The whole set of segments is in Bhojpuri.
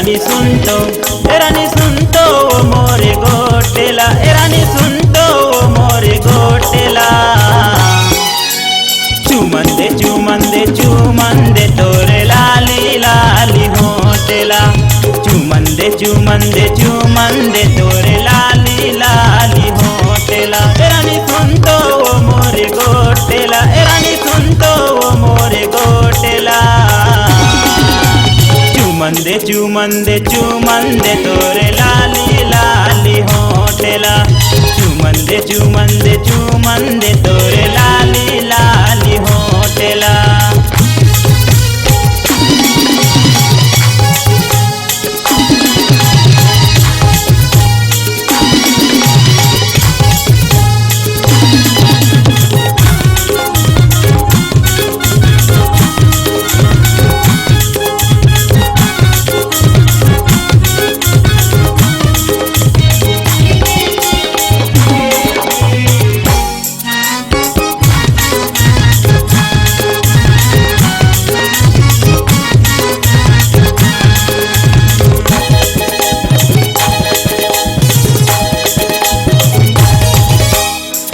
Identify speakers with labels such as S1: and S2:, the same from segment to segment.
S1: रानी सुनतो रानी सुनतो मोरे गोटेला रानी सुनतो मोरे गोटेला चुमंदे चुमंदे चुमंदे तोरे लाली लाली होटेला चुमंदे चुमंदे चुमंदे तोरे लाली लाली होटेला रानी सुनतो मोरे गोटेला रानी सुनतो मोरे गोटेला चुमंदे चुमंदे चुमंदे तोरे लाली लाली होटेला चुमंदे चुमंदे चुमंदे तोरे लाली लाली होटेला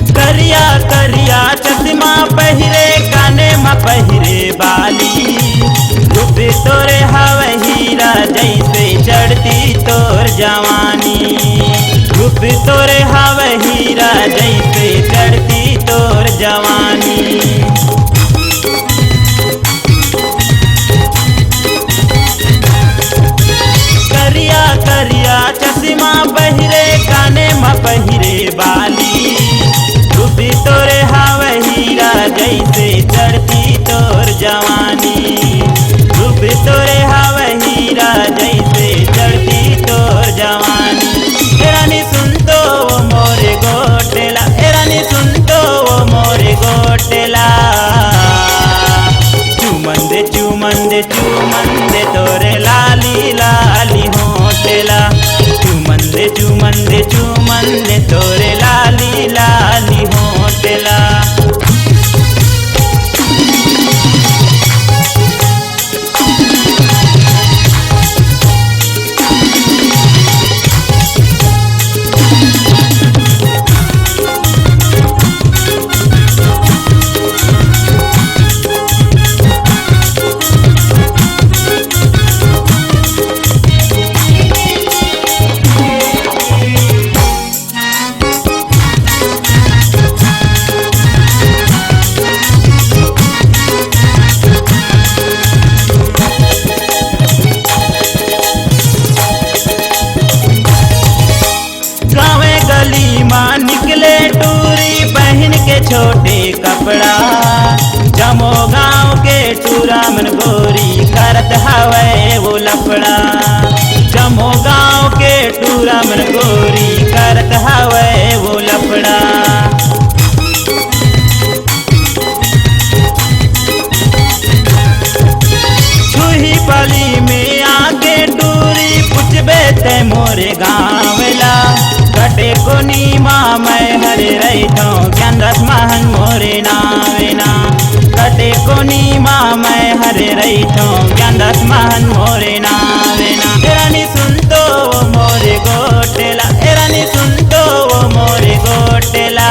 S1: करिया चश्मा पहिरे काने में पहिरे बाली रूप तोरे हवे हीरा जैसे चढ़ती तोर जवानी रूप तोरे हवे हीरा जैसे चढ़ती तोर जवानी करिया करिया चश्मा पहिरे काने में पहिरे बाली रूप तोरे हवे हीरा जैसे चढ़ती तोर जवानी रूप तोरे हवे हीरा जैसे चढ़ती तोर जवानी रानी सुनतो मोरे गोटेला रानी सुनतो मोरे गोटेला चुमंदे चुमंदे चुमंदे तोरे लाली लाली होटेला चुमंदे चुमंदे चुमंदे तोरे लाली लाली होटेला गली माँ निकले टूरी पहन के छोटे कपड़ा जमो गाँव के टूरा मन गोरी करत हवे वो लफड़ा जमो गाँव के टूरा मन गोरी करत हवे वो लफड़ा छुही पली में आके टूरी पुछबे ते मोरे गाँवला कटे को नीमा मैं हरे रहीतो ज्ञान रस महन मोरे नावेना कटे को नीमा मैं हरे रहीतो ज्ञान रस महन मोरे नावेना रानी सुनतो मोरे गोटेला रानी सुनतो मोरे गोटेला